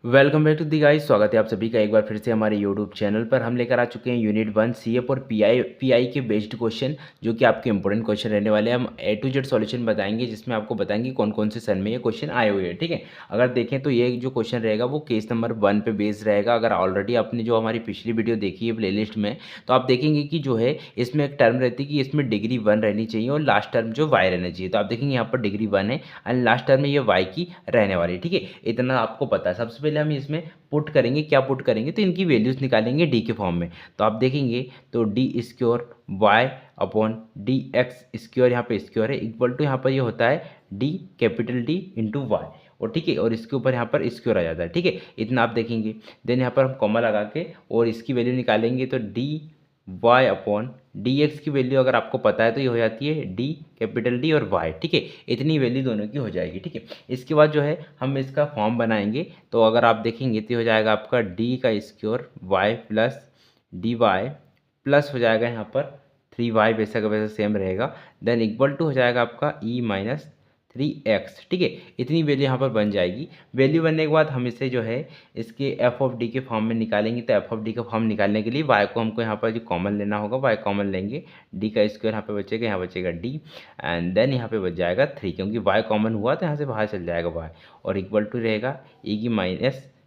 Welcome back to the guys. स्वागत है आप सभी का एक बार फिर से हमारे यूट्यूब चैनल पर। हम लेकर आ चुके हैं यूनिट 1 सीएफ और पीआई के बेस्ड क्वेश्चन, जो कि आपके इंपॉर्टेंट क्वेश्चन रहने वाले हैं। हम ए टू जेड सॉल्यूशन बताएंगे, जिसमें आपको बताएंगे कौन कौन से सन में ये क्वेश्चन आए हुए हैं। ठीक है, अगर देखें तो ये जो क्वेश्चन रहेगा वो केस नंबर 1 पे बेस्ड रहेगा। अगर ऑलरेडी आपने जो हमारी पिछली वीडियो देखी है प्लेलिस्ट में, तो आप देखेंगे कि जो है इसमें एक टर्म रहती है कि इसमें डिग्री 1 रहनी चाहिए और लास्ट टर्म जो वाई रहना चाहिए। तो आप देखेंगे यहाँ पर डिग्री 1 है एंड लास्ट टर्म में ये वाई की रहने वाली है। ठीक है, इतना आपको पता है। सबसे पहले हम इसमें पुट करेंगे, क्या पुट करेंगे, तो इनकी वैल्यूज़ निकालेंगे डी के फॉर्म में। तो आप देखेंगे तो d square y upon d x square, यहाँ पे स्क्योर है, इक्वल टू यहाँ पर ये होता है d capital D into y. और ठीक है, और इसके ऊपर यहाँ पर स्क्योर आ जाता है। ठीक है, इतना आप देखेंगे। देन यहाँ पर हम कॉमा लगा के और इसकी वैल्यू निकालेंगे, तो d y upon d x की वैल्यू अगर आपको पता है तो ये हो जाती है डी कैपिटल डी और वाई। ठीक है, इतनी वैल्यू दोनों की हो जाएगी। ठीक है, इसके बाद जो है हम इसका फॉर्म बनाएंगे। तो अगर आप देखेंगे तो हो जाएगा आपका डी का square y plus d y plus हो जाएगा यहाँ पर 3y, वैसा का वैसा सेम रहेगा। देन इक्वल टू हो जाएगा आपका ई माइनस 3x। ठीक है, इतनी वैल्यू यहाँ पर बन जाएगी। वैल्यू बनने के बाद हम इसे जो है इसके एफ ऑफ डी के फॉर्म में निकालेंगे। तो एफ ऑफ डी का फॉर्म निकालने के लिए y को हमको यहाँ पर जो कॉमन लेना होगा, y कॉमन लेंगे, d का स्क्वायर यहाँ पे बचेगा, यहाँ बचेगा d एंड देन यहाँ पे बच जाएगा 3, क्योंकि y कॉमन हुआ तो यहाँ से बाहर चल जाएगा y, और इक्वल टू रहेगा e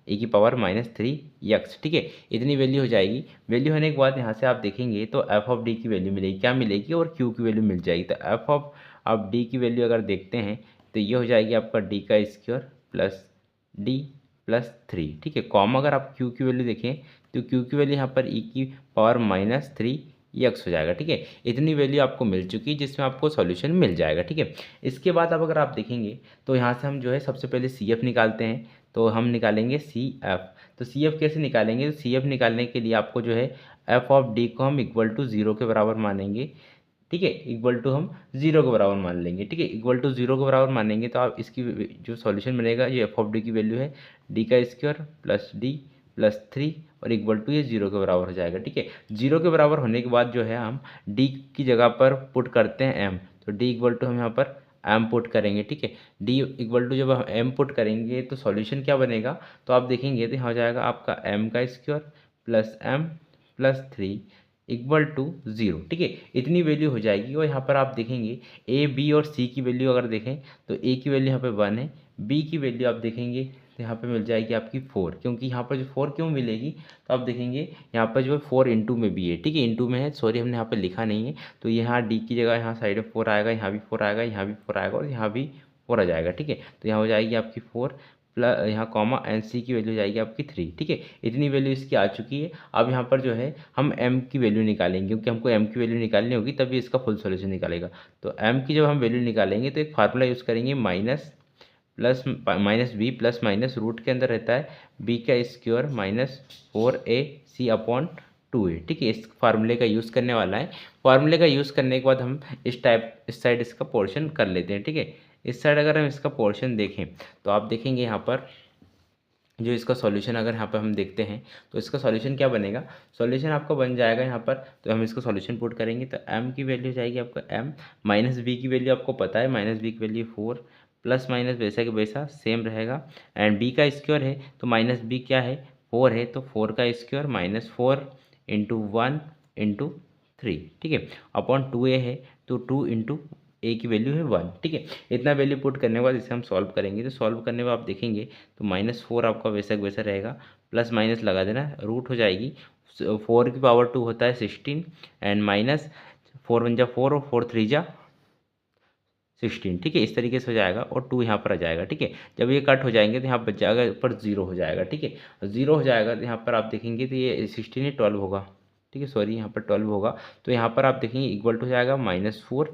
की पावर -3x। ठीक है, इतनी वैल्यू हो जाएगी। वैल्यू होने के बाद यहाँ से आप देखेंगे तो एफ ऑफ डी की वैल्यू मिलेगी, क्या मिलेगी, और क्यू की वैल्यू मिल जाएगी। तो एफ ऑफ अब डी की वैल्यू अगर देखते हैं तो ये हो जाएगी आपका डी का स्क्वायर प्लस डी प्लस 3। ठीक है, कॉम अगर आप क्यू की वैल्यू देखें तो क्यू की वैल्यू यहाँ पर ई की पावर -3x हो जाएगा। ठीक है, इतनी वैल्यू आपको मिल चुकी है, जिसमें आपको सॉल्यूशन मिल जाएगा। ठीक है, इसके बाद अब अगर आप देखेंगे तो यहाँ से हम जो है सबसे पहले सी एफ निकालते हैं। तो हम निकालेंगे सी एफ। तो सी एफ कैसे निकालेंगे, तो सी एफ निकालने के लिए आपको जो है एफ ऑफ डी को हम इक्वल टू 0 के बराबर मानेंगे। ठीक है, इक्वल टू हम 0 के बराबर मान लेंगे। ठीक है, इक्वल टू 0 के बराबर मानेंगे तो आप इसकी जो सॉल्यूशन मिलेगा, ये एफ ऑफ डी की वैल्यू है डी का स्क्वायर प्लस डी प्लस 3 और इक्वल टू ये 0 के बराबर हो जाएगा। ठीक है, 0 के बराबर होने के बाद जो है हम डी की जगह पर पुट करते हैं एम। तो डी इक्वल टू हम यहाँ पर एम पुट करेंगे। ठीक है, डी इक्वल टू जब हम एम पुट करेंगे तो सॉल्यूशन क्या बनेगा, तो आप देखेंगे तो यहाँ हो जाएगा आपका एम का square plus m plus 3 equal to 0। ठीक है, इतनी वैल्यू हो जाएगी। और यहाँ पर आप देखेंगे ए बी और सी की वैल्यू अगर देखें तो ए की वैल्यू यहाँ पे 1 है, बी की वैल्यू आप देखेंगे तो यहाँ पे मिल जाएगी आपकी 4। क्योंकि यहाँ पर जो 4 क्यों मिलेगी, तो आप देखेंगे यहाँ पर जो है 4 इंटू में भी है। ठीक है, इंटू में है, सॉरी हमने यहाँ पर लिखा नहीं है। तो यहाँ डी की जगह यहाँ साइड में 4 आएगा, यहाँ भी 4 आएगा, यहाँ भी 4 आएगा और यहाँ भी 4 आ जाएगा। ठीक है, तो यहाँ हो जाएगी आपकी 4 प्लस यहाँ कॉमा एन सी की वैल्यू जाएगी आपकी 3। ठीक है, इतनी वैल्यू इसकी आ चुकी है। अब यहाँ पर जो है हम m की वैल्यू निकालेंगे, क्योंकि हमको m की वैल्यू निकालनी होगी, तभी इसका फुल सॉल्यूशन निकालेगा। तो m की जब हम वैल्यू निकालेंगे तो एक फार्मूला यूज़ करेंगे, minus b plus minus root के अंदर रहता है b का स्क्वायर -4ac अपॉन 2a। ठीक है, इस फार्मूले का यूज़ करने वाला है। फार्मूले का यूज़ करने के बाद हम इस साइड इसका पोर्शन कर लेते हैं। ठीक है, इस साइड अगर हम इसका पोर्शन देखें तो आप देखेंगे यहाँ पर जो इसका सॉल्यूशन अगर यहाँ पर हम देखते हैं तो इसका सॉल्यूशन क्या बनेगा, सॉल्यूशन आपका बन जाएगा यहाँ पर। तो हम इसका सॉल्यूशन पुट करेंगे तो m की वैल्यू जाएगी आपका m माइनस बी की वैल्यू आपको पता है, माइनस बी की वैल्यू 4 प्लस माइनस वैसा के वैसा सेम रहेगा। एंड b का स्क्वायर है तो माइनस बी क्या है 4 है, तो 4 का स्क्वायर -4 इंटू 1 इंटू 3। ठीक है, अपॉन 2a है तो 2 इंटू ए की वैल्यू है 1। ठीक है, इतना वैल्यू पुट करने के बाद इसे हम सॉल्व करेंगे। तो सॉल्व करने में आप देखेंगे तो -4 आपका वैसा का वैसा रहेगा, प्लस माइनस लगा देना, रूट हो जाएगी। 4 की पावर 2 होता है 16 एंड माइनस 4 1 जा 4 और 4 3 जा 16। ठीक है, इस तरीके से हो जाएगा और 2 यहाँ पर आ जाएगा। ठीक है, जब ये कट हो जाएंगे तो यहाँ बच जाएगा ऊपर 0 हो जाएगा। ठीक है, 0 हो जाएगा तो यहाँ पर आप देखेंगे तो ये 16 है 12 होगा। ठीक है, सॉरी यहाँ पर 12 होगा। तो यहाँ पर आप देखेंगे इक्वल टू हो जाएगा -4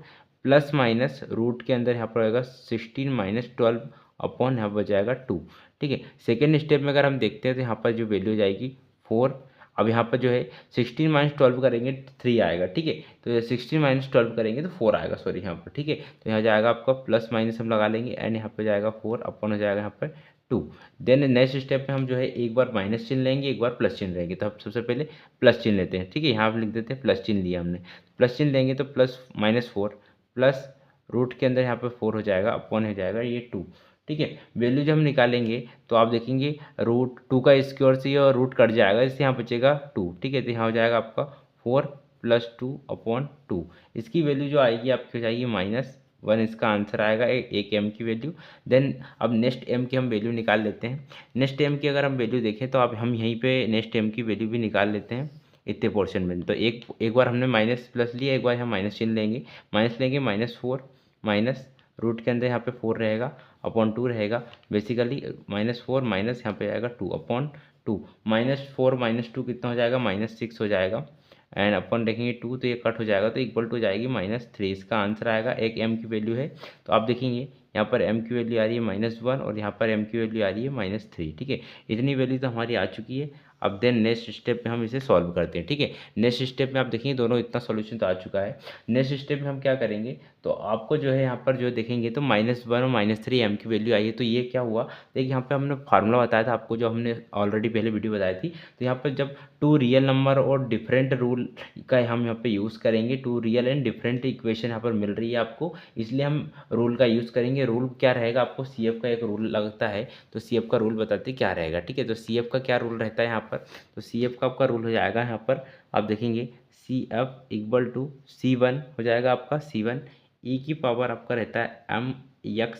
प्लस माइनस रूट के अंदर यहाँ पर आएगा 16 माइनस 12 अपॉन यहाँ पर जाएगा 2। ठीक है, सेकेंड स्टेप में अगर हम देखते हैं तो यहाँ पर जो वैल्यू हो जाएगी 4। अब यहाँ पर जो है 16 माइनस 12 करेंगे 3 आएगा। ठीक है, तो 16 माइनस 12 करेंगे तो 4 आएगा, सॉरी यहाँ पर। ठीक है, तो यहाँ जाएगा आपका प्लस माइनस हम लगा लेंगे एंड यहाँ पर जाएगा 4 अपॉन हो जाएगा यहाँ पर 2। देन नेक्स्ट स्टेप में हम जो है एक बार माइनस चिन्ह लेंगे, एक बार प्लस चिन्ह लेंगे। तो हम सबसे पहले प्लस चिन्ह लेते हैं। ठीक है, यहाँ पर लिख देते हैं प्लस चिन्ह लिया हमने। प्लस चिन्ह लेंगे तो प्लस -4 प्लस रूट के अंदर यहाँ पर 4 हो जाएगा अपॉन हो जाएगा ये 2। ठीक है। वैल्यू जब हम निकालेंगे तो आप देखेंगे √2 का स्क्वायर से और रूट कट जाएगा, इससे यहाँ बचेगा 2। ठीक है, तो यहाँ हो जाएगा आपका 4 + 2/2। इसकी वैल्यू जो आएगी आपकी हो जाएगी -1। इसका आंसर आएगा एक m की वैल्यू। देन अब नेक्स्ट m की हम वैल्यू निकाल लेते हैं। नेक्स्ट m की अगर हम वैल्यू देखें तो अब हम यहीं पे नेक्स्ट m की वैल्यू भी निकाल लेते हैं इतने पोर्शन में। तो एक बार हमने माइनस प्लस लिया, एक बार हम माइनस चिन्ह लेंगे। माइनस लेंगे -4 माइनस रूट के अंदर यहाँ पे 4 रहेगा अपॉन 2 रहेगा। बेसिकली -4 माइनस यहाँ पे आएगा 2/2। -4 - 2 कितना हो जाएगा, -6 हो जाएगा। एंड अपन देखेंगे 2 तो ये कट हो जाएगा तो इक्वल टू हो जाएगी -3। इसका आंसर आएगा एक m की वैल्यू है। तो आप देखेंगे यहाँ पर m की वैल्यू आ रही है -1 और यहाँ पर m की वैल्यू आ रही है -3। ठीक है, इतनी वैल्यू तो हमारी आ चुकी है। अब देन नेक्स्ट स्टेप में हम इसे सॉल्व करते हैं। ठीक है, नेक्स्ट स्टेप में आप देखेंगे दोनों इतना सॉल्यूशन तो आ चुका है। नेक्स्ट स्टेप में हम क्या करेंगे, तो आपको जो है यहाँ पर जो देखेंगे तो -1 और -3 m की वैल्यू आई है। तो ये क्या हुआ, देखिए यहाँ पे हमने फार्मूला बताया था आपको, जो हमने ऑलरेडी पहले वीडियो बताई थी। तो यहाँ पर जब 2 रियल नंबर और डिफरेंट रूल का हम यहाँ पे यूज़ करेंगे, 2 रियल एंड डिफरेंट इक्वेशन यहाँ पर मिल रही है आपको, इसलिए हम रूल का यूज़ करेंगे। रूल क्या रहेगा, आपको CF का एक रूल लगता है, तो CF का रूल बताते क्या रहेगा। ठीक है, तो CF का क्या रूल रहता है यहाँ पर, तो CF का आपका रूल हो जाएगा यहाँ पर आप देखेंगे CF = C1 हो जाएगा आपका C1 e की पावर आपका रहता है mx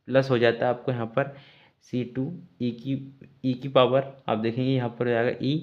प्लस हो जाता है आपको यहाँ पर C2 e की पावर आप देखेंगे यहाँ पर हो जाएगा e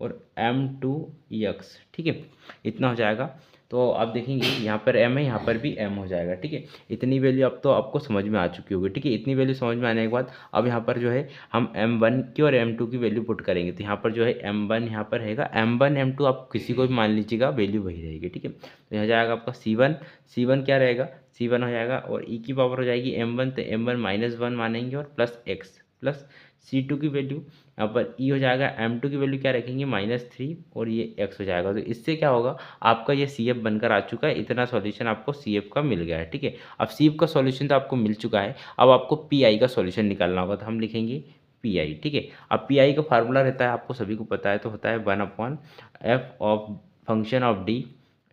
और m2x। ठीक है, इतना हो जाएगा। तो आप देखेंगे यहाँ पर m है, यहाँ पर भी m हो जाएगा। ठीक है, इतनी वैल्यू अब तो आपको समझ में आ चुकी होगी। ठीक है, इतनी वैल्यू समझ में आने के बाद अब यहाँ पर जो है हम m1 की और m2 की वैल्यू पुट करेंगे। तो यहाँ पर जो है m1 यहाँ पर रहेगा, m1 m2 आप किसी को भी मान लीजिएगा, वैल्यू वही रहेगी। ठीक है, तो यहाँ जाएगा आपका C1 क्या रहेगा, C1 हो जाएगा और e की पावर हो जाएगी m1, तो m1 -1 मानेंगे और प्लस x प्लस C2 की वैल्यू यहाँ पर e हो जाएगा, m2 की वैल्यू क्या रखेंगे -3 और ये x हो जाएगा। तो इससे क्या होगा, आपका ये CF बनकर आ चुका है। इतना सॉल्यूशन आपको CF का मिल गया है। ठीक है, अब CF का सॉल्यूशन तो आपको मिल चुका है, अब आपको PI का सॉल्यूशन निकालना होगा। तो हम लिखेंगे PI। ठीक है, अब PI का फार्मूला रहता है, आपको सभी को पता है, तो होता है 1/f of function of d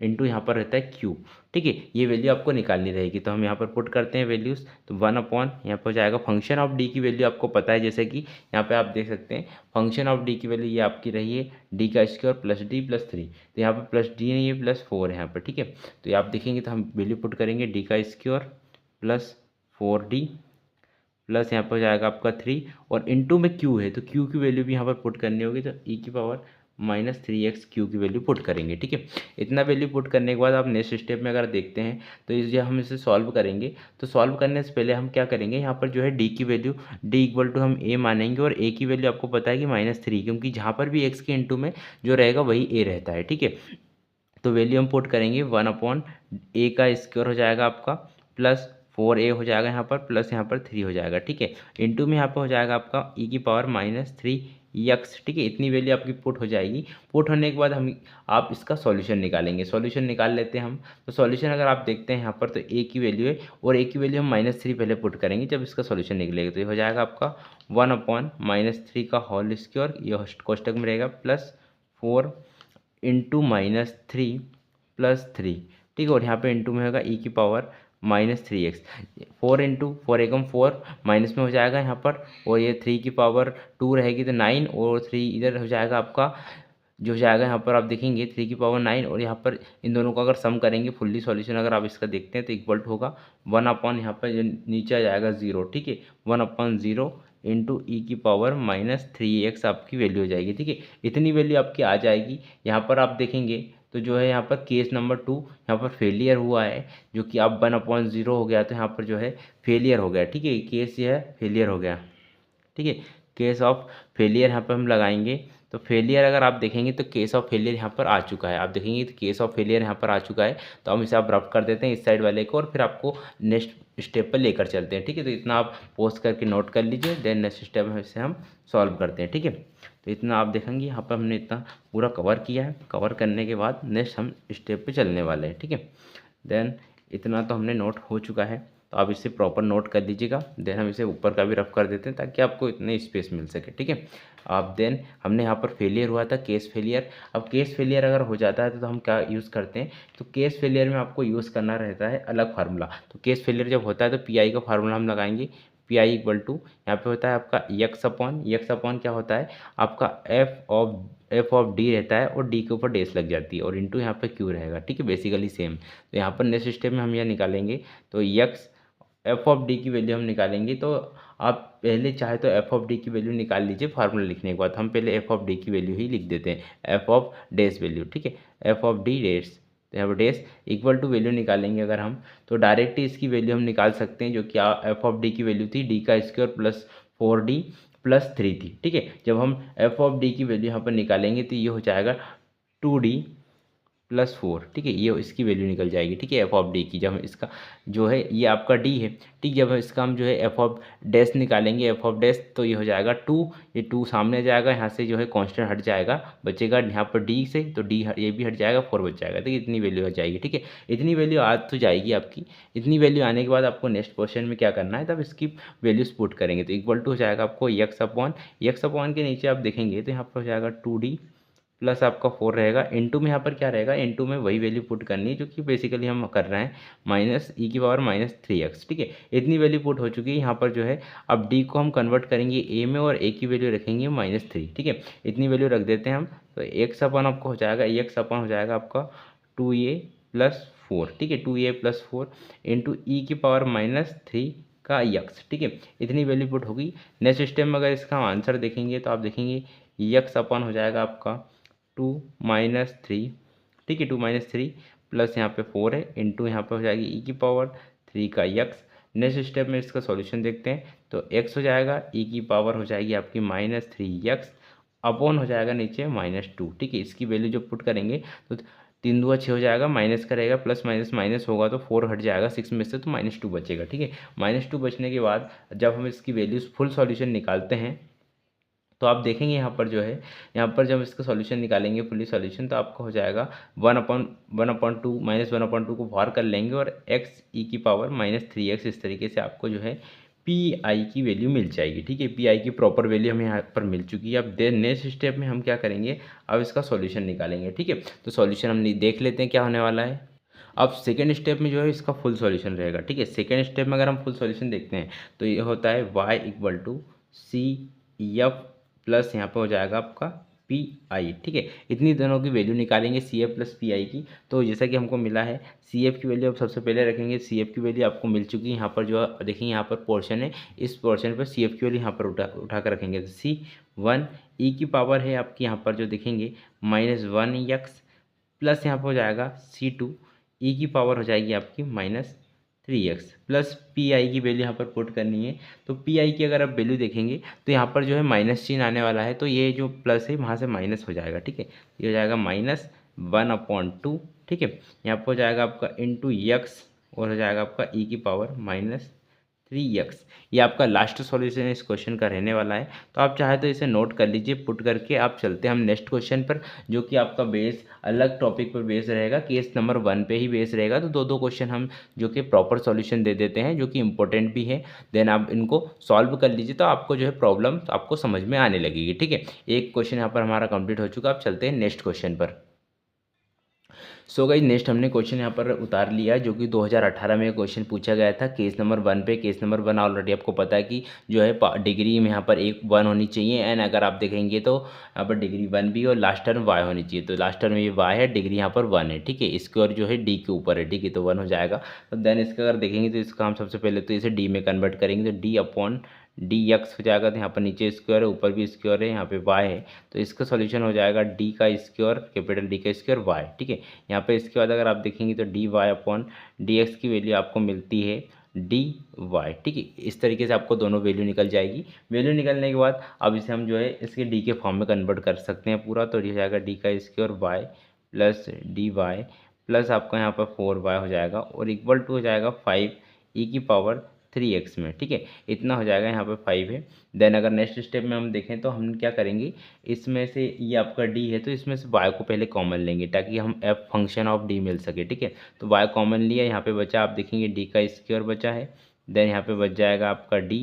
into यहाँ पर रहता है Q। ठीक है, ये वैल्यू आपको निकालनी रहेगी। तो हम यहाँ पर पुट करते हैं वैल्यूज़, तो 1/, यहाँ पर जाएगा फंक्शन ऑफ d की वैल्यू आपको पता है, जैसे कि यहाँ पे आप देख सकते हैं फंक्शन ऑफ d की वैल्यू ये आपकी रही है d² प्लस d प्लस 3। तो यहाँ पर प्लस d नहीं है, +4 है यहाँ पर। ठीक है, तो ये आप देखेंगे तो हम वैल्यू पुट करेंगे d² प्लस 4d प्लस यहाँ पर जाएगा आपका 3 और इंटू में q है, तो q की वैल्यू भी यहाँ पर पुट करनी होगी। तो e की पावर -3x q की वैल्यू पुट करेंगे। ठीक है, इतना वैल्यू पुट करने के बाद आप नेक्स्ट स्टेप में अगर देखते हैं तो इसे हम इसे सॉल्व करेंगे। तो सॉल्व करने से पहले हम क्या करेंगे, यहाँ पर जो है d की वैल्यू d = हम a मानेंगे और a की वैल्यू आपको पता है कि -3, क्योंकि जहाँ पर भी x के इंटू में जो रहेगा वही a रहता है। ठीक है, तो वैल्यू हम पुट करेंगे 1/a का स्क्वायर हो जाएगा आपका प्लस 4a हो जाएगा यहाँ पर प्लस यहाँ पर 3 हो जाएगा। ठीक है, इंटू में यहाँ पर हो जाएगा आपका e की पावर -3x। ठीक है, इतनी वैल्यू आपकी पुट हो जाएगी। पुट होने के बाद आप इसका सॉल्यूशन निकालेंगे। सॉल्यूशन निकाल लेते हैं हम। तो सॉल्यूशन अगर आप देखते हैं यहाँ पर, तो a की वैल्यू है और a की वैल्यू हम -3 पहले पुट करेंगे जब इसका सॉल्यूशन निकलेगा। तो ये हो जाएगा आपका 1/-3 का होल स्क्वायर, ये कोष्टक में रहेगा प्लस 4 इंटू -3 प्लस 3। ठीक है, और यहाँ पे इंटू में होगा e की पावर -3x। 4 इंटू 4 एकम 4 माइनस में हो जाएगा यहाँ पर, और ये 3 की पावर 2 रहेगी तो 9 और 3 इधर हो जाएगा आपका, जो हो जाएगा यहाँ पर आप देखेंगे 3 की पावर 9 और यहाँ पर इन दोनों का अगर सम करेंगे फुल्ली सॉल्यूशन अगर आप इसका देखते हैं तो इक्वल टू होगा 1/, यहाँ पर नीचे आ जाएगा 0। ठीक है, 1/0 इंटू ई की पावर -3x आपकी वैल्यू हो जाएगी। ठीक है, इतनी वैल्यू आपकी आ जाएगी। यहाँ पर आप देखेंगे तो जो है यहाँ पर केस नंबर 2 यहाँ पर फेलियर हुआ है, जो कि अब 1/0 हो गया, तो यहाँ पर जो है फेलियर हो गया। ठीक है, केस ये है फेलियर हो गया। ठीक है, केस ऑफ फेलियर यहाँ पर हम लगाएंगे। तो फेलियर अगर आप देखेंगे तो केस ऑफ फेलियर यहाँ पर आ चुका है, आप देखेंगे तो केस ऑफ फेलियर यहाँ पर आ चुका है। तो हम इसे आप रफ कर देते हैं इस साइड वाले को और फिर आपको नेक्स्ट स्टेप पर लेकर चलते हैं। ठीक है, तो इतना आप पोस्ट करके नोट कर लीजिए, देन नेक्स्ट स्टेप में इसे हम सॉल्व करते हैं। ठीक है, तो इतना आप देखेंगे यहाँ पर हमने इतना पूरा कवर किया है। कवर करने के बाद नेक्स्ट हम स्टेप पे चलने वाले हैं। ठीक है, देन इतना तो हमने नोट हो चुका है, तो आप इसे प्रॉपर नोट कर लीजिएगा। देन हम इसे ऊपर का भी रफ कर देते हैं ताकि आपको इतने स्पेस मिल सके। ठीक है, आप देन हमने यहाँ पर फेलियर हुआ था केस फेलियर। अब केस फेलियर अगर हो जाता है तो हम क्या यूज़ करते हैं, तो केस फेलियर में आपको यूज़ करना रहता है अलग फार्मूला। तो केस फेलियर जब होता है तो PI का फार्मूला हम लगाएंगे पी आई इक्वल टू यहाँ पे होता है आपका एक्स अपॉन क्या होता है आपका एफ ऑफ डी रहता है और डी के ऊपर डेस लग जाती है और इंटू यहाँ पे क्यू रहेगा, ठीक है, बेसिकली सेम। तो यहाँ पर नेक्स्ट स्टेप में हम यह निकालेंगे तो एक्स एफ ऑफ डी की वैल्यू हम निकालेंगे। तो आप पहले चाहे तो एफ ऑफ डी की वैल्यू निकाल लीजिए फार्मूला लिखने के बाद। हम पहले एफ ऑफ डी की वैल्यू ही लिख देते हैं, एफ ऑफ डेस वैल्यू, ठीक है, एफ ऑफ डी डेस। तो यहाँ पर डेस इक्वल टू वैल्यू निकालेंगे अगर हम तो डायरेक्ट ही इसकी वैल्यू हम निकाल सकते हैं, जो कि एफ ऑफ डी की वैल्यू थी डी का स्क्वायर प्लस 4d प्लस 3 थी, ठीक है। जब हम एफ ऑफ डी की वैल्यू यहाँ पर निकालेंगे तो ये हो जाएगा 2d प्लस 4, ठीक है, ये इसकी वैल्यू निकल जाएगी, ठीक है, एफ ऑफ डी की। जब हम इसका जो है ये आपका डी है, ठीक, जब इसका हम जो है एफ ऑफ डैश निकालेंगे, एफ ऑफ डैश, तो ये हो जाएगा 2, ये 2 सामने आ जाएगा, यहाँ से जो है कांस्टेंट हट जाएगा, बचेगा यहाँ पर डी से, तो डी ये भी हट जाएगा, 4 बच जाएगा, ठीक है, इतनी वैल्यू आ जाएगी, ठीक है। इतनी वैल्यू आ तो जाएगी आपकी। इतनी वैल्यू आने के बाद आपको नेक्स्ट क्वेश्चन में क्या करना है, तब इसकी वैल्यूज पुट करेंगे। तो इक्वल टू हो जाएगा आपको एक्स अपॉन के नीचे आप देखेंगे तो यहाँ पर हो जाएगा 2d प्लस आपका 4 रहेगा, इनटू में यहाँ पर क्या रहेगा, इनटू में वही वैल्यू पुट करनी है जो कि बेसिकली हम कर रहे हैं, माइनस ई की पावर माइनस 3x, ठीक है। इतनी वैल्यू पुट हो चुकी है यहाँ पर जो है। अब डी को हम कन्वर्ट करेंगे ए में और ए की वैल्यू रखेंगे -3, ठीक है, इतनी वैल्यू रख देते हैं हम। तो एक्स अपन आपको हो जाएगा एक्स अपन हो जाएगा आपका 2a प्लस 4, ठीक है, 2a प्लस 4 इंटू ई की पावर -3 का x, ठीक है, इतनी वैल्यू पुट होगी। नेक्स्ट स्टेप में अगर इसका आंसर देखेंगे तो आप देखेंगे x अपन हो जाएगा आपका 2-3, ठीक है, 2-3 प्लस यहाँ पे 4 है इंटू यहाँ पे हो जाएगी ई की पावर 3 का x। नेक्स्ट स्टेप में इसका सॉल्यूशन देखते हैं तो x हो जाएगा ई की पावर हो जाएगी आपकी -3x अपॉन हो जाएगा नीचे -2, ठीक है। इसकी वैल्यू जब पुट करेंगे तो 3 दूआ 6 हो जाएगा, माइनस करेगा, प्लस माइनस माइनस होगा तो 4 हट जाएगा 6 में से, तो -2 बचेगा, ठीक है। -2 बचने के बाद जब हम इसकी वैल्यूज फुल सॉल्यूशन निकालते हैं तो आप देखेंगे यहाँ पर जो है, यहाँ पर जब इसका सॉल्यूशन निकालेंगे फुली सॉल्यूशन तो आपको हो जाएगा 1/2 -1/2 को बाहर कर लेंगे और x ई की पावर -3x, इस तरीके से आपको जो है पी आई की वैल्यू मिल जाएगी, ठीक है। पी आई की प्रॉपर वैल्यू हमें यहाँ पर मिल चुकी है। अब नेक्स्ट स्टेप में हम क्या करेंगे, अब इसका सॉल्यूशन निकालेंगे, ठीक है। तो सॉल्यूशन हम देख लेते हैं क्या होने वाला है। अब सेकेंड स्टेप में जो है इसका फुल सॉल्यूशन रहेगा, ठीक है। सेकेंड स्टेप में अगर हम फुल सॉल्यूशन देखते हैं तो ये होता है y equal to C F plus यहाँ पे हो जाएगा आपका पी आई, ठीक है। इतनी दोनों की वैल्यू निकालेंगे C F plus P I की। तो जैसा कि हमको मिला है सी एफ की वैल्यू अब सबसे पहले रखेंगे, सी एफ की वैल्यू आपको मिल चुकी है। यहाँ पर जो देखिए यहाँ पर पोर्शन है, इस पोर्शन पर सी एफ की वैल्यू यहाँ पर उठा कर रखेंगे। तो C1 ई की पावर है आपकी यहाँ पर जो देखेंगे -1x प्लस यहाँ पर हो जाएगा C2 ई की पावर हो जाएगी आपकी -3x प्लस पी आई की वैल्यू यहाँ पर पुट करनी है। तो पी आई की अगर आप वैल्यू देखेंगे तो यहाँ पर जो है माइनस चिन्ह आने वाला है, तो ये जो प्लस है वहाँ से माइनस हो जाएगा, ठीक है। ये हो जाएगा -1/2, ठीक है। यहाँ पर हो जाएगा आपका इंटू एक्स और हो जाएगा आपका ई की पावर -3x। ये आपका लास्ट सॉल्यूशन इस क्वेश्चन का रहने वाला है। तो आप चाहे तो इसे नोट कर लीजिए, पुट करके आप चलते हैं हम नेक्स्ट क्वेश्चन पर, जो कि आपका बेस अलग टॉपिक पर बेस रहेगा, केस नंबर 1 पे ही बेस रहेगा। तो दो क्वेश्चन हम जो कि प्रॉपर सॉल्यूशन दे देते हैं, जो कि इंपॉर्टेंट भी है, देन आप इनको सॉल्व कर लीजिए तो आपको जो है प्रॉब्लम आपको समझ में आने लगेगी, ठीक है। एक क्वेश्चन यहाँ पर हमारा कंप्लीट हो चुका। आप चलते हैं नेक्स्ट क्वेश्चन पर। सो गाइस नेक्स्ट हमने क्वेश्चन यहाँ पर उतार लिया, जो कि 2018 में क्वेश्चन पूछा गया था केस नंबर 1 पे। केस नंबर 1 ऑलरेडी आपको पता है कि जो है डिग्री में यहाँ पर 1 होनी चाहिए, एंड अगर आप देखेंगे तो यहाँ पर डिग्री 1 भी और लास्ट टर्म y होनी चाहिए। तो लास्ट टर्म में ये y है, डिग्री यहाँ पर 1 है, ठीक है। स्क्वायर जो है d के ऊपर है, ठीक है, तो 1 हो जाएगा। तो देन इसका अगर देखेंगे तो इसका हम सबसे पहले तो इसे d में कन्वर्ट करेंगे, तो d अपॉन डी एक्स हो जाएगा। तो यहाँ पर नीचे स्क्वायर है, ऊपर भी स्क्वायर है, यहाँ पे y है, तो इसका सॉल्यूशन हो जाएगा d का स्क्वायर, कैपिटल D का स्क्वायर y, ठीक है। यहाँ पे इसके बाद अगर आप देखेंगे तो d y upon d x की वैल्यू आपको मिलती है डी वाई, ठीक है। इस तरीके से आपको दोनों वैल्यू निकल जाएगी। वैल्यू निकलने के बाद अब इसे हम जो है इसके डी के फॉर्म में कन्वर्ट कर सकते हैं पूरा। तो ये हो जाएगा डी का square y plus d y plus आपका यहाँ पर 4y हो जाएगा और इक्वल टू हो जाएगा 5 ई की पावर 3x में, ठीक है। इतना हो जाएगा, यहाँ पे 5 है। देन अगर नेक्स्ट स्टेप में हम देखें तो हम क्या करेंगे, इसमें से ये आपका d है तो इसमें से y को पहले कॉमन लेंगे ताकि हम f फंक्शन ऑफ d मिल सके, ठीक है। तो y कॉमन लिया, यहाँ पे बचा आप देखेंगे d का स्क्वायर बचा है। देन यहाँ पे बच जाएगा आपका d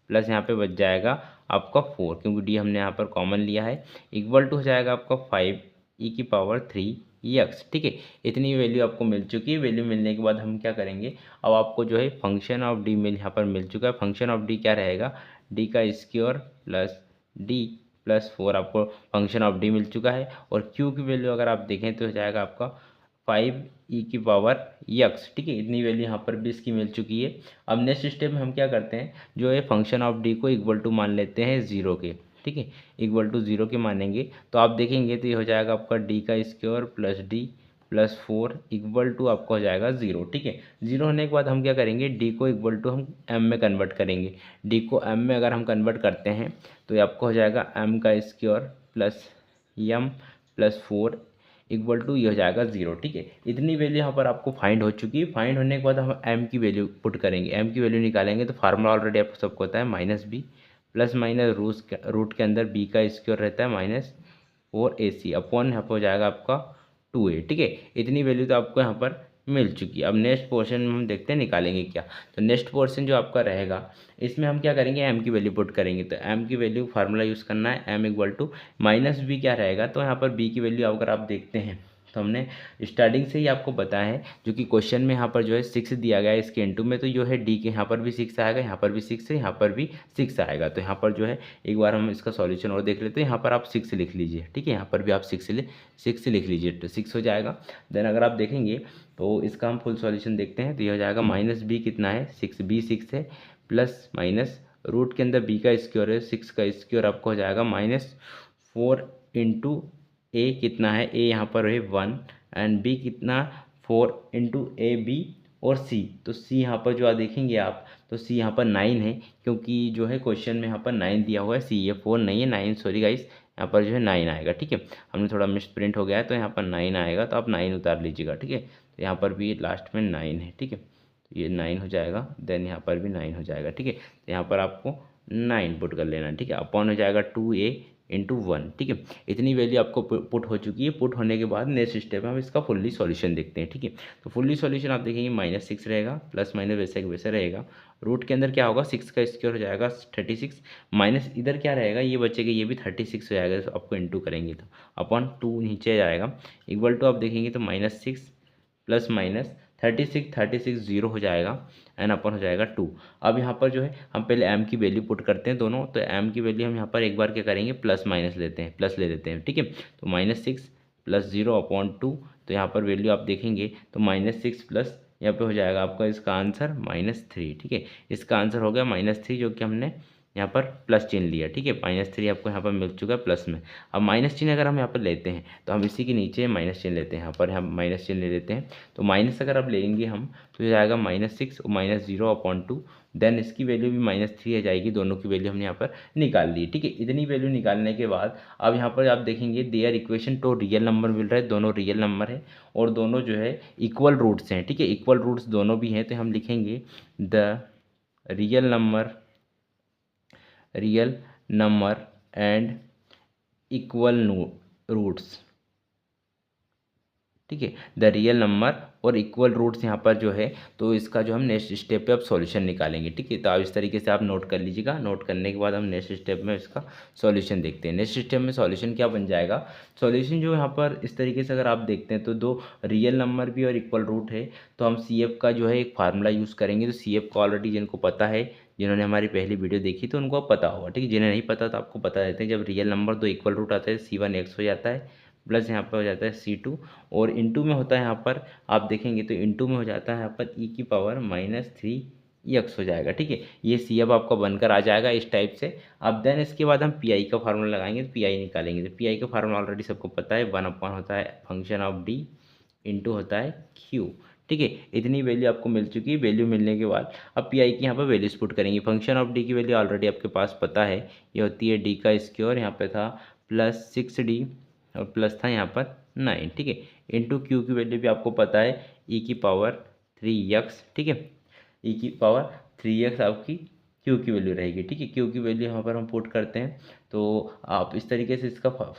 प्लस यहाँ पे बच जाएगा आपका 4, क्योंकि d हमने यहाँ पर कॉमन लिया है, इक्वल टू हो जाएगा आपका 5 ई की पावर 3 यक्स। ठीक है, इतनी वैल्यू आपको मिल चुकी है। वैल्यू मिलने के बाद हम क्या करेंगे, अब आपको जो है फंक्शन ऑफ डी मिल यहाँ पर मिल चुका है। फंक्शन ऑफ डी क्या रहेगा, डी का स्क्वायर प्लस डी प्लस 4 आपको फंक्शन ऑफ डी मिल चुका है। और क्यू की वैल्यू अगर आप देखें तो हो जाएगा आपका 5e⁻, यक्स। ठीक है, इतनी वैल्यू यहाँ पर भी इसकी मिल चुकी है। अब नेक्स्ट स्टेप में हम क्या करते हैं, जो है फंक्शन ऑफ डी को इक्वल टू मान लेते हैं 0 के। ठीक है, इक्वल टू 0 के मानेंगे तो आप देखेंगे तो ये हो जाएगा आपका डी का square plus d plus 4 equal to आपका हो जाएगा 0। ठीक है, 0 होने के बाद हम क्या करेंगे, डी को इक्वल टू हम एम में कन्वर्ट करेंगे। डी को एम में अगर हम कन्वर्ट करते हैं तो ये आपका हो जाएगा एम का square plus m plus 4 equal to ये हो जाएगा 0। ठीक है, इतनी वैल्यू यहाँ पर आपको फाइंड हो चुकी है। फाइंड होने के बाद हम एम की वैल्यू पुट करेंगे, एम की वैल्यू निकालेंगे तो फार्मूला ऑलरेडी आपको सबको पता है, minus b plus minus root के अंदर बी का स्क्वायर रहता है माइनस 4ac अपॉन यहाँ पर हो जाएगा आपका 2a। ठीक है, इतनी वैल्यू तो आपको यहाँ पर मिल चुकी है। अब नेक्स्ट पोर्शन में हम देखते हैं निकालेंगे क्या। तो नेक्स्ट पोर्शन जो आपका रहेगा इसमें हम क्या करेंगे, एम की वैल्यू पुट करेंगे। तो एम की वैल्यू फार्मूला यूज़ करना है, m equal to minus b क्या रहेगा, तो यहाँ पर बी की वैल्यू अगर आप देखते हैं तो हमने स्टार्टिंग से ही आपको बताया है, जो कि क्वेश्चन में यहाँ पर जो है 6 दिया गया है इसके इनटू में, तो जो है डी के यहाँ पर भी 6 आएगा, यहाँ पर भी 6 है, यहाँ पर भी 6 आएगा। तो यहाँ पर जो है एक बार हम इसका सॉल्यूशन और देख लेते हैं। यहाँ पर आप 6 लिख लीजिए। ठीक है, यहाँ पर भी आप 6 लिख लीजिए तो 6 हो जाएगा। देन अगर आप देखेंगे तो इसका हम फुल सॉल्यूशन देखते हैं तो ये हो जाएगा माइनस बी कितना है 6, बी 6 है, प्लस माइनस रूट के अंदर बी का स्क्वायर है, 6 का स्क्वायर आपको हो जाएगा -4 इंटू ए कितना है, ए यहाँ पर है 1 एंड बी कितना 4 इंटू ए बी और सी। तो सी यहाँ पर जो आप देखेंगे आप तो सी यहाँ पर 9 है, क्योंकि जो है क्वेश्चन में यहाँ पर 9 दिया हुआ है, सी ये 4 नहीं है 9, सॉरी गाइस, यहाँ पर जो है 9 आएगा। ठीक है, हमने थोड़ा मिस प्रिंट हो गया है तो यहाँ पर 9 आएगा, तो आप 9 उतार लीजिएगा। ठीक है, तो यहाँ पर भी लास्ट में 9 है। ठीक है, तो ये 9 हो जाएगा, देन यहाँ पर भी 9 हो जाएगा। ठीक है, तो यहाँ पर आपको 9 पुट कर लेना। ठीक है, अपॉन हो जाएगा 2a इंटू 1। ठीक है, इतनी वैल्यू आपको पुट हो चुकी है। पुट होने के बाद नेक्स्ट स्टेप में हम इसका फुल्ली सॉल्यूशन देखते हैं। ठीक है, तो फुल्ली सॉल्यूशन आप देखेंगे -6 रहेगा, प्लस माइनस वैसे का वैसे रहेगा। रूट के अंदर क्या होगा, 6 का स्क्वायर हो जाएगा 36, माइनस इधर क्या रहेगा, ये बचेगा, ये भी 36 हो जाएगा। तो आपको इंटू करेंगे तो अपॉन 2 नीचे जाएगा, इक्वल टू आप देखेंगे तो -6 प्लस माइनस 36 0 हो जाएगा एन अपन हो जाएगा 2। अब यहाँ पर जो है हम पहले m की वैल्यू पुट करते हैं दोनों, तो m की वैल्यू हम यहाँ पर एक बार क्या करेंगे, प्लस माइनस लेते हैं, प्लस ले लेते हैं। ठीक है, तो -6 प्लस 0 अपॉन 2, तो यहाँ पर वैल्यू आप देखेंगे तो -6 प्लस यहाँ पे हो जाएगा आपका इसका आंसर -3। ठीक है, इसका आंसर हो गया -3, जो कि हमने यहाँ पर प्लस चिन्ह लिया। ठीक है, -3 आपको यहाँ पर मिल चुका है प्लस में। अब माइनस चिन्ह अगर हम यहाँ पर लेते हैं तो हम इसी के नीचे माइनस चिन्ह लेते हैं, यहाँ पर हम माइनस चिन्ह ले लेते हैं। तो माइनस अगर आप लेंगे हम तो ये जाएगा -6 और -0 अपॉन 2, देन इसकी वैल्यू भी -3 आ जाएगी। दोनों की वैल्यू हमने यहाँ पर निकाल ली। ठीक है, इतनी वैल्यू निकालने के बाद अब यहाँ पर आप देखेंगे देयर इक्वेशन तो रियल नंबर मिल रहा है, दोनों रियल नंबर है और दोनों जो है इक्वल रूट्स हैं। ठीक है, इक्वल रूट्स दोनों भी हैं, तो हम लिखेंगे the real number and equal roots. ठीक है, द रियल नंबर और इक्वल रूट्स यहाँ पर जो है, तो इसका जो हम नेक्स्ट स्टेप पे अब सॉल्यूशन निकालेंगे। ठीक है, तो आप इस तरीके से आप नोट कर लीजिएगा। नोट करने के बाद हम नेक्स्ट स्टेप में इसका सॉल्यूशन देखते हैं। नेक्स्ट स्टेप में सॉल्यूशन क्या बन जाएगा, सॉल्यूशन जो यहाँ पर इस तरीके से अगर आप देखते हैं तो दो रियल नंबर भी और इक्वल रूट है, तो हम CF का जो है एक फार्मूला यूज़ करेंगे। तो CF को ऑलरेडी जिनको पता है, जिन्होंने हमारी पहली वीडियो देखी तो उनको पता होगा। ठीक है, जिन्हें नहीं पता तो आपको बता देते हैं। जब रियल नंबर दो इक्वल रूट आता है C1x हो जाता है, प्लस यहाँ पर हो जाता है C2, और इंटू में होता है यहाँ पर आप देखेंगे तो इंटू में हो जाता है यहाँ पर e⁻³ हो जाएगा। ठीक है, ये सी अब आपका बनकर आ जाएगा इस टाइप से। अब देन इसके बाद हम PI का फार्मूला लगाएंगे, तो PI निकालेंगे। तो PI का फार्मूला ऑलरेडी सबको पता है, 1 होता है फंक्शन ऑफ D इंटू होता है Q। ठीक है, इतनी वैल्यू आपको मिल चुकी है। वैल्यू मिलने के बाद अब PI की यहाँ पर वैल्यूज पुट करेंगे। फंक्शन ऑफ D की वैल्यू ऑलरेडी आपके पास पता है, ये होती है D का स्क्वायर, यहाँ पे था +6D और प्लस था यहाँ पर 9। ठीक है, इंटू Q की वैल्यू भी आपको पता है e⁻3x। ठीक है, e⁻3x आपकी Q की वैल्यू रहेगी। ठीक है, Q की वैल्यू यहाँ पर हम पुट करते हैं, तो आप इस तरीके से इसका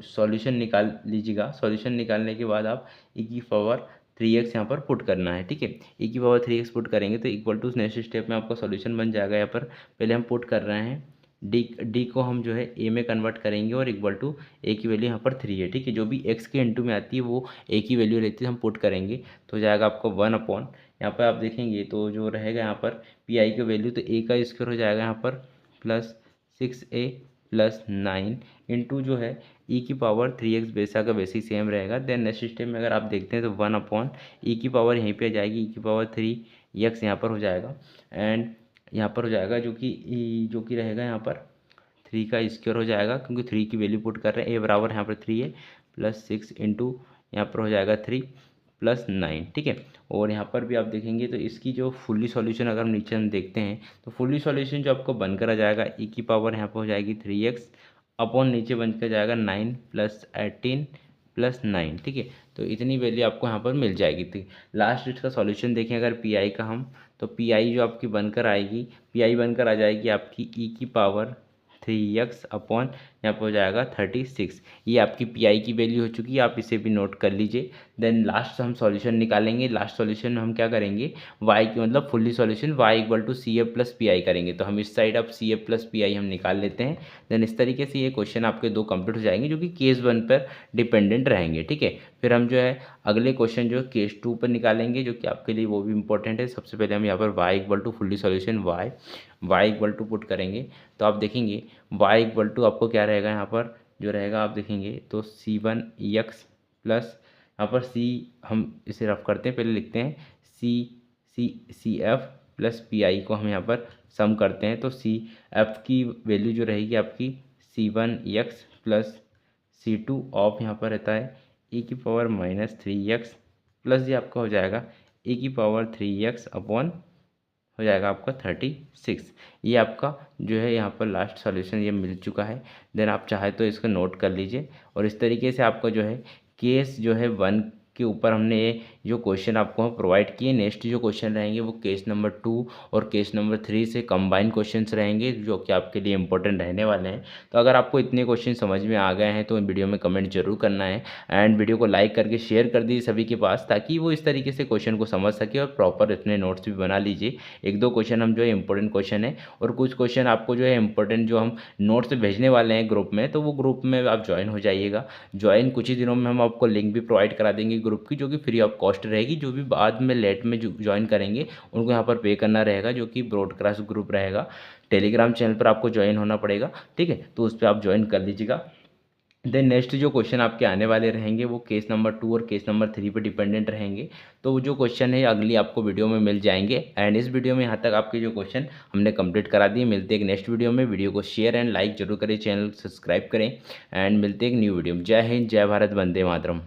सॉल्यूशन निकाल लीजिएगा। सॉल्यूशन निकालने के बाद आप e⁻3x यहाँ पर पुट करना है। ठीक है, e⁻3x पुट करेंगे तो इक्वल टू नेक्स्ट स्टेप में आपका सॉल्यूशन बन जाएगा। यहाँ पर पहले हम पुट कर रहे हैं डी को हम जो है ए में कन्वर्ट करेंगे और इक्वल टू ए की वैल्यू यहाँ पर 3 है, ठीक है। जो भी एक्स के इंटू में आती है वो ए की वैल्यू रहती है, हम पुट करेंगे तो हो जाएगा आपको 1 अपॉन, यहाँ पर आप देखेंगे तो जो रहेगा यहाँ पर पी आई की वैल्यू, तो ए का स्क्वायर हो जाएगा यहाँ पर +6a + 9 इंटू जो है ई की पावर 3x, बेसा का बेसिक सेम रहेगा। देन नेक्स्ट स्टेप में अगर आप देखते हैं तो 1 अपॉन ई की पावर यहीं पे आ जाएगी, ई की पावर 3x यहाँ पर हो जाएगा एंड यहाँ पर हो जाएगा जो कि रहेगा यहाँ पर 3 का स्क्वायर हो जाएगा, क्योंकि 3 की वैल्यू पुट कर रहे हैं। ए बराबर यहाँ पर 3 है +6 इंटू यहाँ पर हो जाएगा 3 + 9, ठीक है। और यहाँ पर भी आप देखेंगे तो इसकी जो फुल्ली सॉल्यूशन अगर हम नीचे हम देखते हैं तो फुल्ली सॉल्यूशन जो आपको बनकर आ जाएगा, ई की पावर यहाँ पर हो जाएगी 3x अपॉन नीचे बनकर जाएगा 9 + 18 + 9, ठीक है। तो इतनी वैल्यू आपको यहाँ पर मिल जाएगी। तो लास्ट इसका सॉल्यूशन देखें अगर पी आई का हम, तो पी आई जो आपकी बनकर आएगी, पी आई बनकर आ जाएगी आपकी ई की पावर 3x अपॉन यहाँ पर हो जाएगा 36। ये आपकी पी आई की वैल्यू हो चुकी है, आप इसे भी नोट कर लीजिए। देन लास्ट हम सॉल्यूशन निकालेंगे। लास्ट सॉल्यूशन में हम क्या करेंगे, y की मतलब fully solution y equal to C A plus P I करेंगे। तो हम इस साइड अब सी ए प्लस पी आई हम निकाल लेते हैं। देन इस तरीके से ये क्वेश्चन आपके 2 कंप्लीट हो जाएंगे जो कि केस 1 पर डिपेंडेंट रहेंगे, ठीक है। फिर हम जो है अगले क्वेश्चन जो केस 2 पर निकालेंगे, जो कि आपके लिए वो भी इंपॉर्टेंट है। सबसे पहले हम यहाँ पर y equal to fully solution y equal to put करेंगे तो आप देखेंगे y इक्वल टू आपको क्या रहेगा यहाँ पर जो रहेगा, आप देखेंगे तो c1x प्लस यहाँ पर c, हम इसे रफ करते हैं, पहले लिखते हैं C F plus P I को हम यहाँ पर सम करते हैं। तो सी एफ की वैल्यू जो रहेगी आपकी c1x प्लस c2 ऑफ यहाँ पर रहता है e की पावर -3x प्लस ये आपका हो जाएगा e की पावर 3x अपॉन हो जाएगा आपका 36। ये आपका जो है यहाँ पर लास्ट सॉल्यूशन ये मिल चुका है। देन आप चाहे तो इसको नोट कर लीजिए और इस तरीके से आपका जो है केस जो है 1 के ऊपर हमने ये जो क्वेश्चन आपको प्रोवाइड किए। नेक्स्ट जो क्वेश्चन रहेंगे वो केस नंबर 2 और केस नंबर 3 से कंबाइन क्वेश्चंस रहेंगे जो कि आपके लिए इंपॉर्टेंट रहने वाले हैं। तो अगर आपको इतने क्वेश्चन समझ में आ गए हैं तो वीडियो में कमेंट जरूर करना है एंड वीडियो को लाइक करके शेयर कर दीजिए सभी के पास, ताकि वो इस तरीके से क्वेश्चन को समझ सके और प्रॉपर इतने नोट्स भी बना लीजिए। 1-2 क्वेश्चन हम जो है इंपॉर्टेंट क्वेश्चन है और कुछ क्वेश्चन आपको जो है इंपॉर्टेंट जो हम नोट्स भेजने वाले हैं ग्रुप में, तो वो ग्रुप में आप ज्वाइन हो जाइएगा। ज्वाइन कुछ ही दिनों में हम आपको लिंक भी प्रोवाइड करा देंगे ग्रुप की, जो कि फ्री ऑफ कॉस्ट रहेगी। जो भी बाद में लेट में ज्वाइन करेंगे उनको यहाँ पर पे करना रहेगा, जो कि ब्रॉडकास्ट ग्रुप रहेगा। टेलीग्राम चैनल पर आपको ज्वाइन होना पड़ेगा, ठीक है। तो उस पर आप ज्वाइन कर लीजिएगा। देन नेक्स्ट जो क्वेश्चन आपके आने वाले रहेंगे वो केस नंबर 2 और केस नंबर 3 पे डिपेंडेंट रहेंगे। तो वो जो क्वेश्चन है अगली आपको वीडियो में मिल जाएंगे। एंड इस वीडियो में यहाँ तक आपके जो क्वेश्चन हमने कंप्लीट करा दिए। मिलते हैं एक नेक्स्ट वीडियो में। वीडियो को शेयर एंड लाइक जरूर करें, चैनल सब्सक्राइब करें एंड मिलते हैं एक न्यू वीडियो में। जय हिंद, जय भारत, वंदे मातरम।